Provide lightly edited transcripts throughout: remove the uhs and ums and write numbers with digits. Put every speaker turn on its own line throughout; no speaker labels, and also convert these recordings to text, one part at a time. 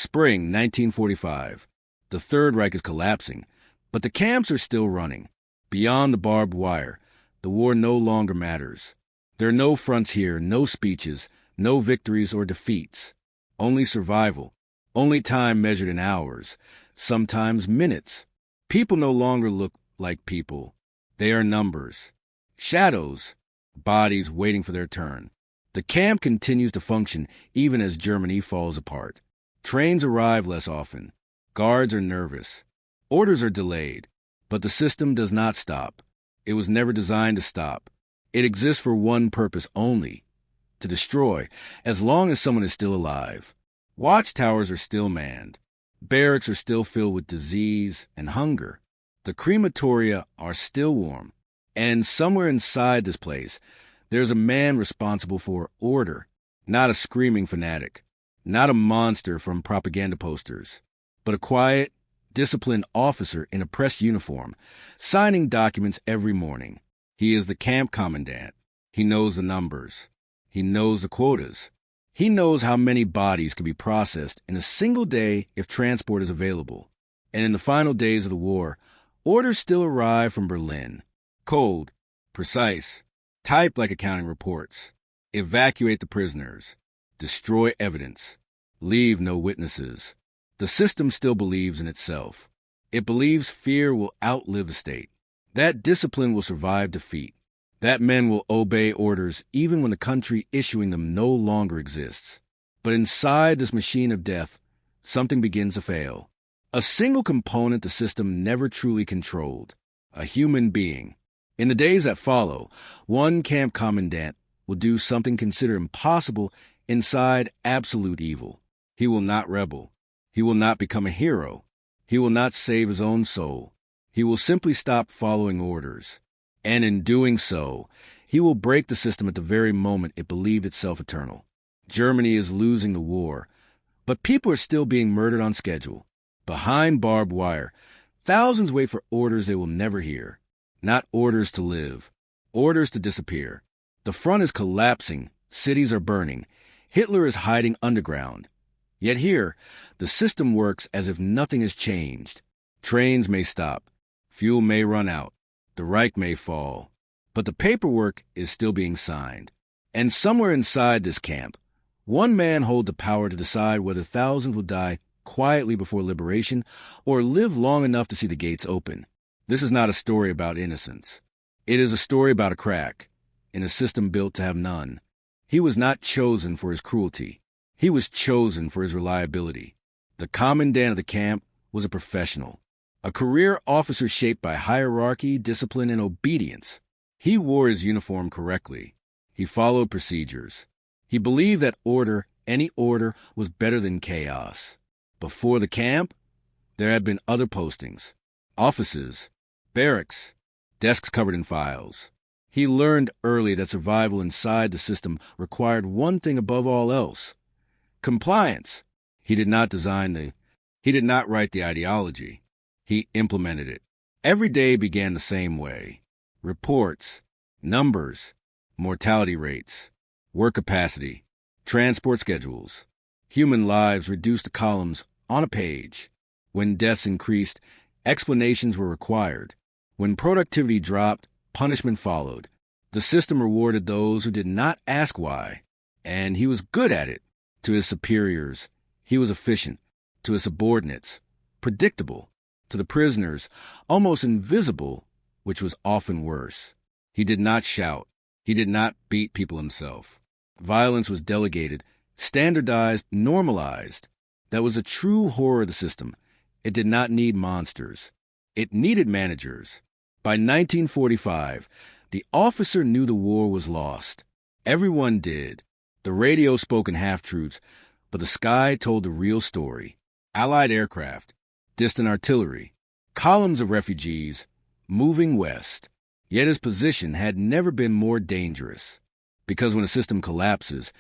Spring 1945. The Third Reich is collapsing, but the camps are still running. Beyond the barbed wire, the war no longer matters. There are no fronts here, no speeches, no victories or defeats. Only survival, only time measured in hours, sometimes minutes. People no longer look like people. They are numbers, shadows, bodies waiting for their turn. The camp continues to function even as Germany falls apart. Trains arrive less often. Guards are nervous. Orders are delayed. But the system does not stop. It was never designed to stop. It exists for one purpose only: to destroy, as long as someone is still alive. Watchtowers are still manned. Barracks are still filled with disease and hunger. The crematoria are still warm. And somewhere inside this place, there's a man responsible for order, not a screaming fanatic, not a monster from propaganda posters, but a quiet, disciplined officer in a press uniform, signing documents every morning. He is the camp commandant. He knows the numbers. He knows the quotas. He knows how many bodies can be processed in a single day if transport is available. And in the final days of the war, orders still arrive from Berlin. Cold, precise, typed like accounting reports. Evacuate the prisoners. Destroy evidence. Leave no witnesses. The system still believes in itself. It believes fear will outlive the state, that discipline will survive defeat, that men will obey orders even when the country issuing them no longer exists. But inside this machine of death, something begins to fail. A single component the system never truly controlled: a human being. In the days that follow, one camp commandant will do something considered impossible inside absolute evil. He will not rebel. He will not become a hero. He will not save his own soul. He will simply stop following orders. And in doing so, he will break the system at the very moment it believed itself eternal. Germany is losing the war, but people are still being murdered on schedule. Behind barbed wire, thousands wait for orders they will never hear. Not orders to live, orders to disappear. The front is collapsing. Cities are burning. Hitler is hiding underground. Yet here, the system works as if nothing has changed. Trains may stop. Fuel may run out. The Reich may fall. But the paperwork is still being signed. And somewhere inside this camp, one man holds the power to decide whether thousands will die quietly before liberation or live long enough to see the gates open. This is not a story about innocence. It is a story about a crack in a system built to have none. He was not chosen for his cruelty. He was chosen for his reliability. The commandant of the camp was a professional, a career officer shaped by hierarchy, discipline, and obedience. He wore his uniform correctly. He followed procedures. He believed that order, any order, was better than chaos. Before the camp, there had been other postings, offices, barracks, desks covered in files. He learned early that survival inside the system required one thing above all else: compliance. He did not write the ideology. He implemented it. Every day began the same way. Reports, numbers, mortality rates, work capacity, transport schedules. Human lives reduced to columns on a page. When deaths increased, explanations were required. When productivity dropped, punishment followed. The system rewarded those who did not ask why, and he was good at it. To his superiors, he was efficient. To his subordinates, predictable. To the prisoners, almost invisible, which was often worse. He did not shout. He did not beat people himself. Violence was delegated, standardized, normalized. That was a true horror of the system. It did not need monsters. It needed managers. By 1945, the officer knew the war was lost. Everyone did. The radio spoke in half-truths, but the sky told the real story. Allied aircraft, distant artillery, columns of refugees, moving west. Yet his position had never been more dangerous. Because when a system collapses,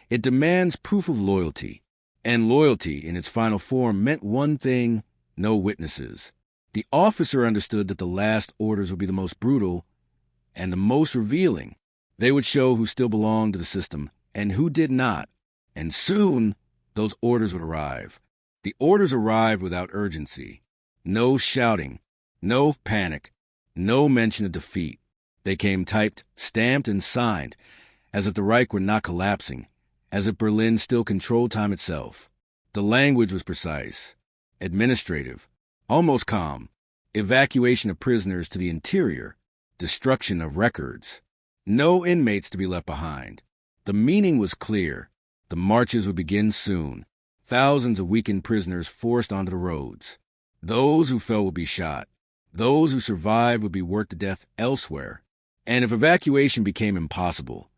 it demands proof of loyalty. And loyalty, in its final form, meant one thing: no witnesses. The officer understood that the last orders would be the most brutal and the most revealing. They would show who still belonged to the system and who did not. And soon, those orders would arrive. The orders arrived without urgency. No shouting, no panic, no mention of defeat. They came typed, stamped, and signed, as if the Reich were not collapsing, as if Berlin still controlled time itself. The language was precise, administrative, almost calm. Evacuation of prisoners to the interior, destruction of records. No inmates to be left behind. The meaning was clear. The marches would begin soon. Thousands of weakened prisoners forced onto the roads. Those who fell would be shot. Those who survived would be worked to death elsewhere. And if evacuation became impossible,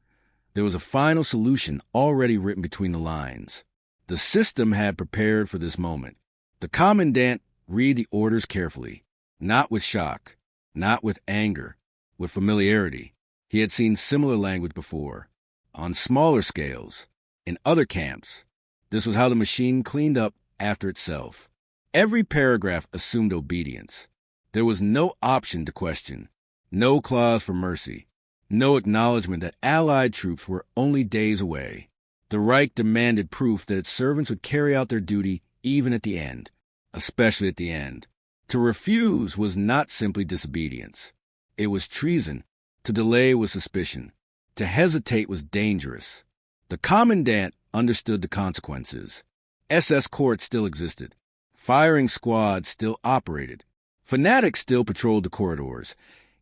there was a final solution already written between the lines. The system had prepared for this moment. The commandant read the orders carefully, not with shock, not with anger, with familiarity. He had seen similar language before, on smaller scales, in other camps. This was how the machine cleaned up after itself. Every paragraph assumed obedience. There was no option to question, no clause for mercy, no acknowledgement that Allied troops were only days away. The Reich demanded proof that its servants would carry out their duty even at the end, especially at the end. To refuse was not simply disobedience. It was treason. To delay was suspicion. To hesitate was dangerous. The commandant understood the consequences. SS courts still existed. Firing squads still operated. Fanatics still patrolled the corridors,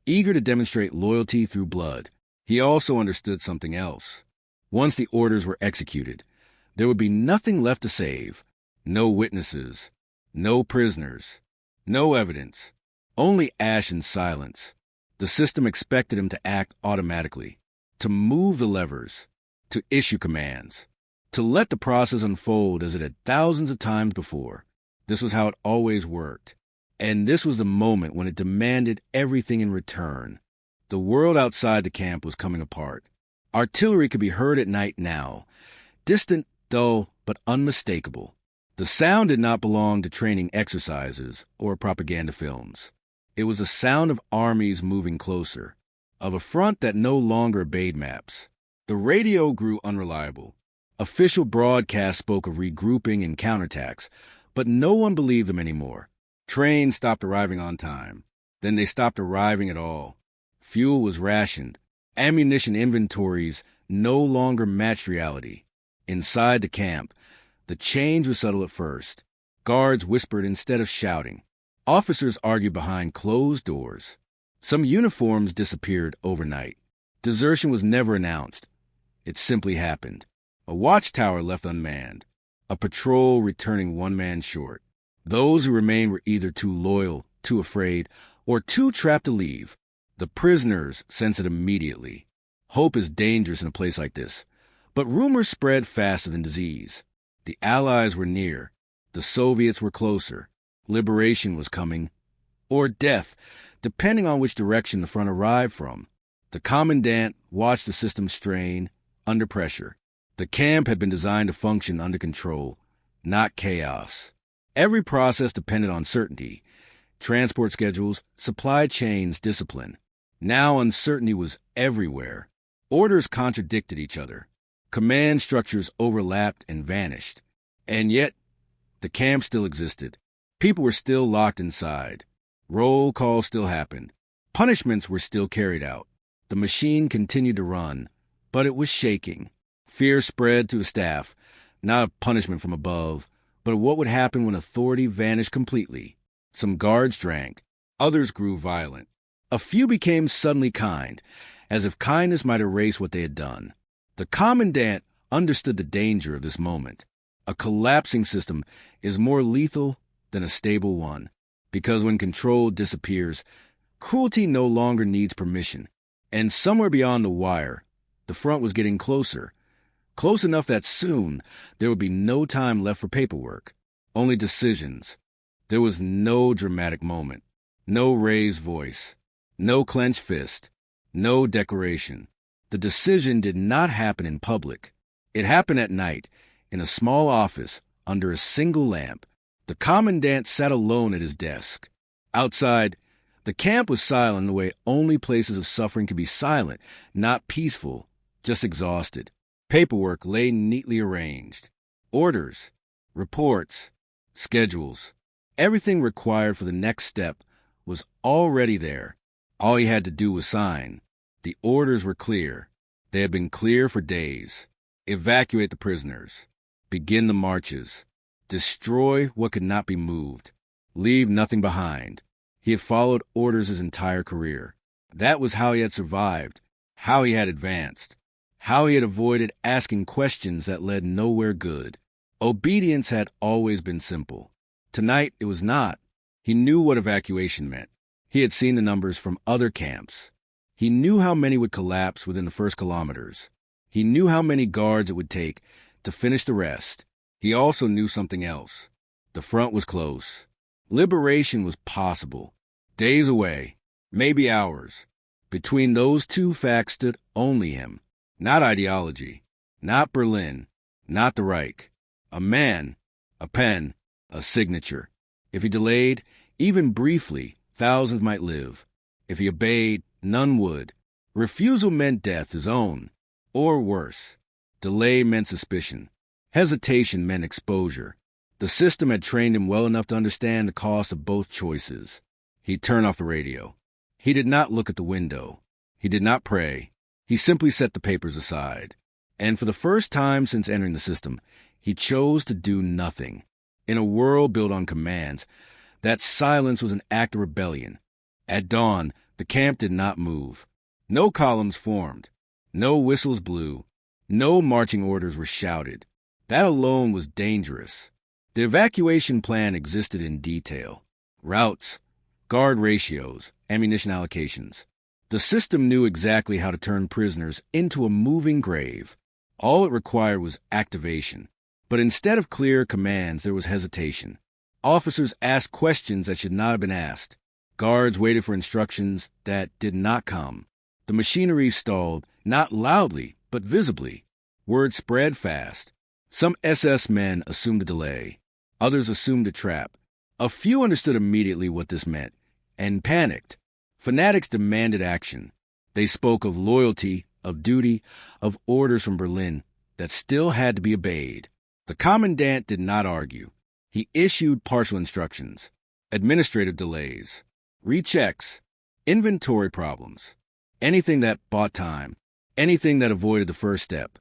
eager to demonstrate loyalty through blood. He also understood something else. Once the orders were executed, there would be nothing left to save. No witnesses, no prisoners, no evidence, only ash and silence. The system expected him to act automatically, to move the levers, to issue commands, to let the process unfold as it had thousands of times before. This was how it always worked. And this was the moment when it demanded everything in return. The world outside the camp was coming apart. Artillery could be heard at night now, distant, dull, but unmistakable. The sound did not belong to training exercises or propaganda films. It was the sound of armies moving closer, of a front that no longer obeyed maps. The radio grew unreliable. Official broadcasts spoke of regrouping and counterattacks, but no one believed them anymore. Trains stopped arriving on time. Then they stopped arriving at all. Fuel was rationed. Ammunition inventories no longer matched reality. Inside the camp, the change was subtle at first. Guards whispered instead of shouting. Officers argued behind closed doors. Some uniforms disappeared overnight. Desertion was never announced. It simply happened. A watchtower left unmanned. A patrol returning one man short. Those who remained were either too loyal, too afraid, or too trapped to leave. The prisoners sensed it immediately. Hope is dangerous in a place like this. But rumors spread faster than disease. The Allies were near. The Soviets were closer. Liberation was coming. Or death, depending on which direction the front arrived from. The commandant watched the system strain, under pressure. The camp had been designed to function under control, not chaos. Every process depended on certainty. Transport schedules, supply chains, discipline. Now uncertainty was everywhere. Orders contradicted each other. Command structures overlapped and vanished. And yet, the camp still existed. People were still locked inside. Roll calls still happened. Punishments were still carried out. The machine continued to run, but it was shaking. Fear spread to the staff, not of punishment from above, but of what would happen when authority vanished completely. Some guards drank. Others grew violent. A few became suddenly kind, as if kindness might erase what they had done. The commandant understood the danger of this moment. A collapsing system is more lethal than a stable one, because when control disappears, cruelty no longer needs permission. And somewhere beyond the wire, the front was getting closer. Close enough that soon there would be no time left for paperwork, only decisions. There was no dramatic moment, no raised voice, no clenched fist, no declaration. The decision did not happen in public. It happened at night, in a small office, under a single lamp. The commandant sat alone at his desk. Outside, the camp was silent in the way only places of suffering can be silent, not peaceful, just exhausted. Paperwork lay neatly arranged. Orders, reports, schedules. Everything required for the next step was already there. All he had to do was sign. The orders were clear. They had been clear for days. Evacuate the prisoners. Begin the marches. Destroy what could not be moved. Leave nothing behind. He had followed orders his entire career. That was how he had survived, how he had advanced, how he had avoided asking questions that led nowhere good. Obedience had always been simple. Tonight it was not. He knew what evacuation meant. He had seen the numbers from other camps. He knew how many would collapse within the first kilometers. He knew how many guards it would take to finish the rest. He also knew something else. The front was close. Liberation was possible. Days away, maybe hours. Between those two facts stood only him. Not ideology, not Berlin, not the Reich. A man, a pen, a signature. If he delayed, even briefly, thousands might live. If he obeyed, none would. Refusal meant death, his own. Or worse. Delay meant suspicion. Hesitation meant exposure. The system had trained him well enough to understand the cost of both choices. He turned off the radio. He did not look at the window. He did not pray. He simply set the papers aside. And for the first time since entering the system, he chose to do nothing. In a world built on commands, that silence was an act of rebellion. At dawn, the camp did not move. No columns formed. No whistles blew. No marching orders were shouted. That alone was dangerous. The evacuation plan existed in detail. Routes, guard ratios, ammunition allocations. The system knew exactly how to turn prisoners into a moving grave. All it required was activation. But instead of clear commands, there was hesitation. Officers asked questions that should not have been asked. Guards waited for instructions that did not come. The machinery stalled, not loudly, but visibly. Word spread fast. Some SS men assumed a delay. Others assumed a trap. A few understood immediately what this meant, and panicked. Fanatics demanded action. They spoke of loyalty, of duty, of orders from Berlin that still had to be obeyed. The commandant did not argue. He issued partial instructions, administrative delays, rechecks, inventory problems, anything that bought time, anything that avoided the first step.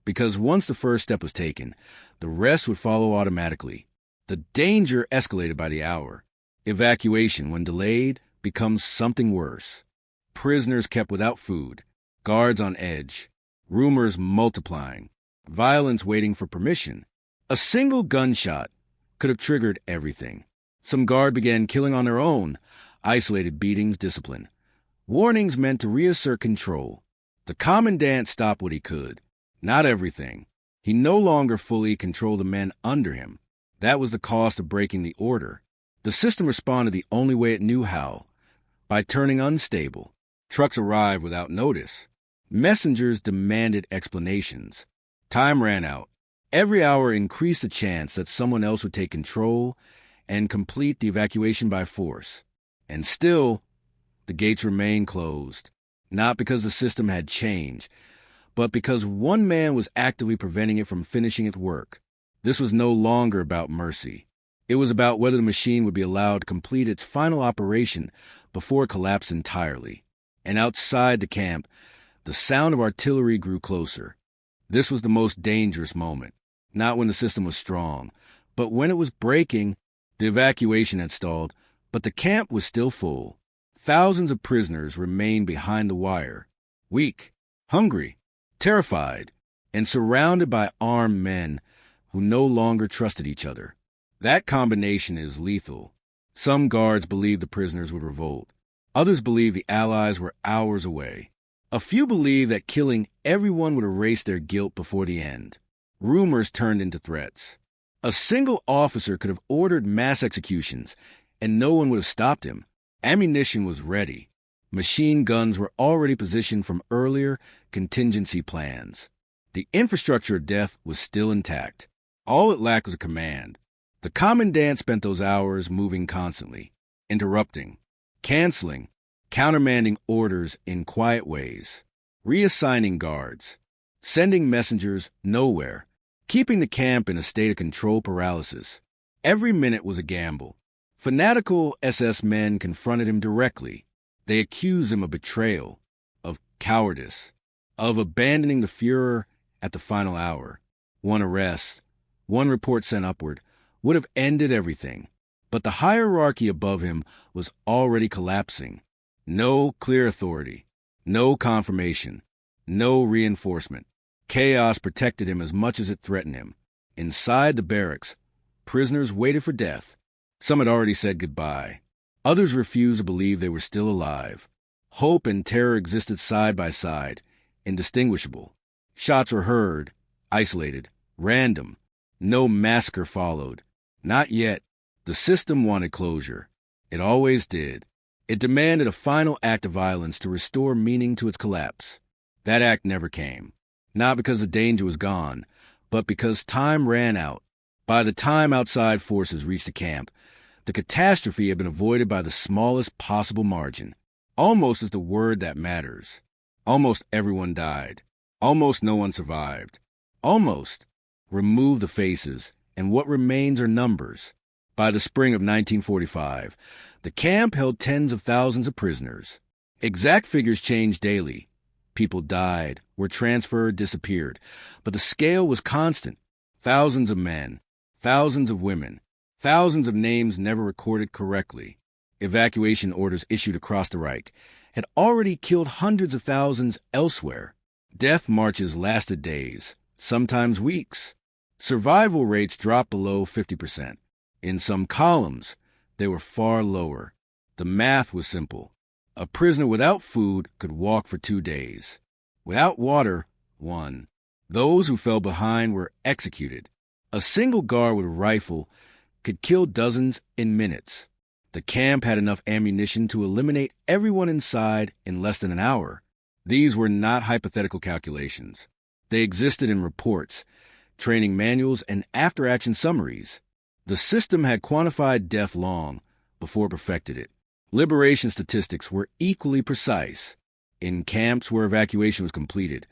Because once the first step was taken, the rest would follow automatically. The danger escalated by the hour. Evacuation, when delayed, becomes something worse. Prisoners kept without food, guards on edge, rumors multiplying, violence waiting for permission. A single gunshot could have triggered everything. Some guard began killing on their own, isolated beatings, discipline. Warnings meant to reassert control. The commandant stopped what he could. Not everything. He no longer fully controlled the men under him. That was the cost of breaking the order. The system responded the only way it knew how, by turning unstable. Trucks arrived without notice. Messengers demanded explanations. Time ran out. Every hour increased the chance that someone else would take control and complete the evacuation by force. And still, the gates remained closed. Not because the system had changed, but because one man was actively preventing it from finishing its work. This was no longer about mercy. It was about whether the machine would be allowed to complete its final operation before it collapsed entirely. And outside the camp, the sound of artillery grew closer. This was the most dangerous moment, not when the system was strong, but when it was breaking. The evacuation had stalled, but the camp was still full. Thousands of prisoners remained behind the wire, weak, hungry, terrified, and surrounded by armed men who no longer trusted each other. That combination is lethal. Some guards believed the prisoners would revolt. Others believed the Allies were hours away. A few believed that killing everyone would erase their guilt before the end. Rumors turned into threats. A single officer could have ordered mass executions, and no one would have stopped him. Ammunition was ready. Machine guns were already positioned from earlier contingency plans. The infrastructure of death was still intact. All it lacked was a command. The commandant spent those hours moving constantly, interrupting, canceling, countermanding orders in quiet ways, reassigning guards, sending messengers nowhere, keeping the camp in a state of control paralysis. Every minute was a gamble. Fanatical SS men confronted him directly. They accused him of betrayal, of cowardice, of abandoning the Führer at the final hour. One arrest, one report sent upward, would have ended everything. But the hierarchy above him was already collapsing. No clear authority, no confirmation, no reinforcement. Chaos protected him as much as it threatened him. Inside the barracks, prisoners waited for death. Some had already said goodbye. Others refused to believe they were still alive. Hope and terror existed side by side, indistinguishable. Shots were heard, isolated, random. No massacre followed. Not yet. The system wanted closure. It always did. It demanded a final act of violence to restore meaning to its collapse. That act never came. Not because the danger was gone, but because time ran out. By the time outside forces reached the camp, the catastrophe had been avoided by the smallest possible margin. Almost is the word that matters. Almost everyone died. Almost no one survived. Almost. Remove the faces, and what remains are numbers. By the spring of 1945, the camp held tens of thousands of prisoners. Exact figures changed daily. People died, were transferred, disappeared. But the scale was constant. Thousands of men, thousands of women, thousands of names never recorded correctly. Evacuation orders issued across the Reich had already killed hundreds of thousands elsewhere. Death marches lasted days, sometimes weeks. Survival rates dropped below 50%. In some columns, they were far lower. The math was simple. A prisoner without food could walk for 2 days. Without water, 1. Those who fell behind were executed. A single guard with a rifle could kill dozens in minutes. The camp had enough ammunition to eliminate everyone inside in less than an hour. These were not hypothetical calculations. They existed in reports, training manuals, and after-action summaries. The system had quantified death long before it perfected it. Liberation statistics were equally precise. In camps where evacuation was completed,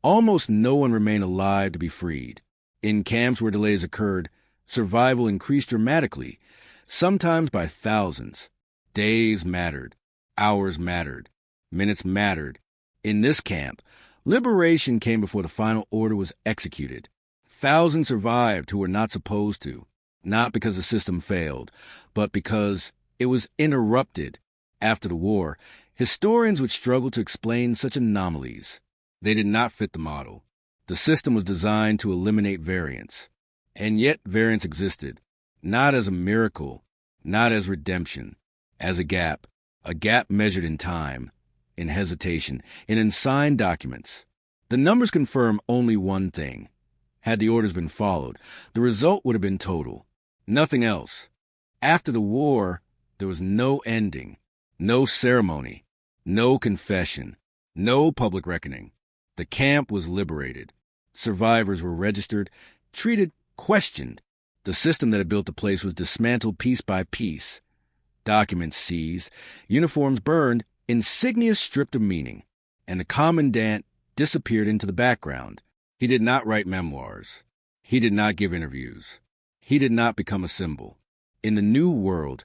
almost no one remained alive to be freed. In camps where delays occurred, survival increased dramatically, sometimes by thousands. Days mattered. Hours mattered. Minutes mattered. In this camp, liberation came before the final order was executed. Thousands survived who were not supposed to. Not because the system failed, but because it was interrupted. After the war, historians would struggle to explain such anomalies. They did not fit the model. The system was designed to eliminate variance. And yet variance existed, not as a miracle, not as redemption, as a gap measured in time, in hesitation, in unsigned documents. The numbers confirm only one thing. Had the orders been followed, the result would have been total. Nothing else. After the war, there was no ending, no ceremony, no confession, no public reckoning. The camp was liberated. Survivors were registered, treated, questioned. The system that had built the place was dismantled piece by piece. Documents seized, uniforms burned, insignia stripped of meaning, and the commandant disappeared into the background. He did not write memoirs. He did not give interviews. He did not become a symbol. In the new world,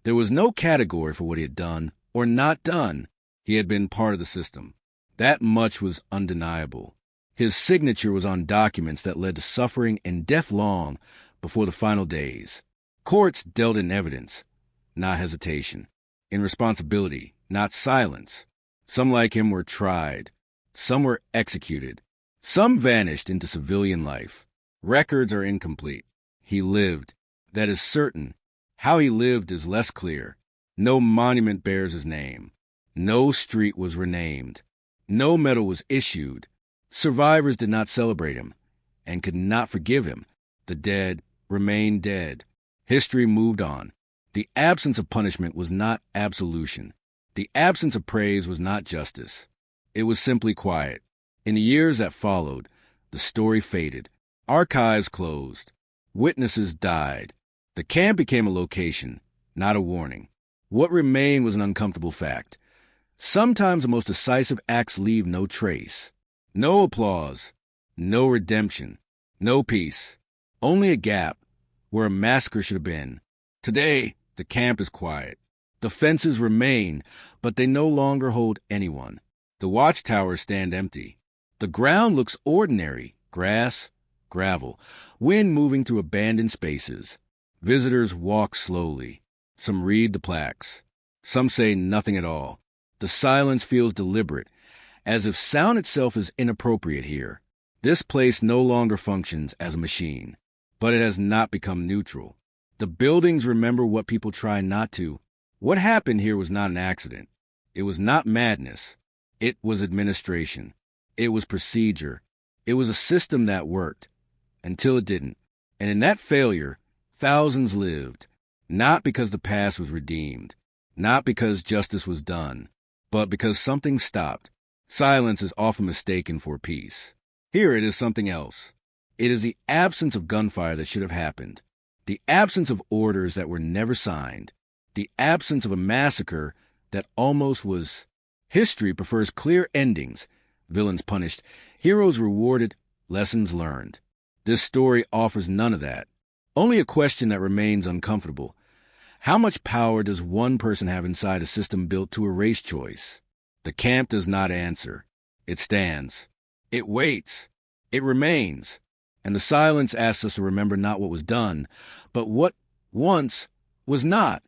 there was no category for what he had done or not done. He had been part of the system. That much was undeniable. His signature was on documents that led to suffering and death long before the final days. Courts dealt in evidence, not hesitation. In responsibility, not silence. Some like him were tried. Some were executed. Some vanished into civilian life. Records are incomplete. He lived. That is certain. How he lived is less clear. No monument bears his name. No street was renamed. No medal was issued. Survivors did not celebrate him and could not forgive him. The dead remained dead. History moved on. The absence of punishment was not absolution. The absence of praise was not justice. It was simply quiet. In the years that followed, the story faded. Archives closed. Witnesses died. The camp became a location, not a warning. What remained was an uncomfortable fact. Sometimes the most decisive acts leave no trace. No applause. No redemption. No peace. Only a gap. where a massacre should have been. Today, the camp is quiet. The fences remain, but they no longer hold anyone. The watchtowers stand empty. The ground looks ordinary, grass, gravel, wind moving through abandoned spaces. Visitors walk slowly. Some read the plaques. Some say nothing at all. The silence feels deliberate, as if sound itself is inappropriate here. This place no longer functions as a machine, but it has not become neutral. The buildings remember what people try not to. What happened here was not an accident. It was not madness. It was administration. It was procedure. It was a system that worked, until it didn't. And in that failure, thousands lived, not because the past was redeemed, not because justice was done, but because something stopped. Silence is often mistaken for peace. Here it is something else. It is the absence of gunfire that should have happened, the absence of orders that were never signed, the absence of a massacre that almost was. History prefers clear endings, villains punished, heroes rewarded, lessons learned. This story offers none of that. Only a question that remains uncomfortable. How much power does one person have inside a system built to erase choice? The camp does not answer. It stands. It waits. It remains. And the silence asks us to remember not what was done, but what once was not.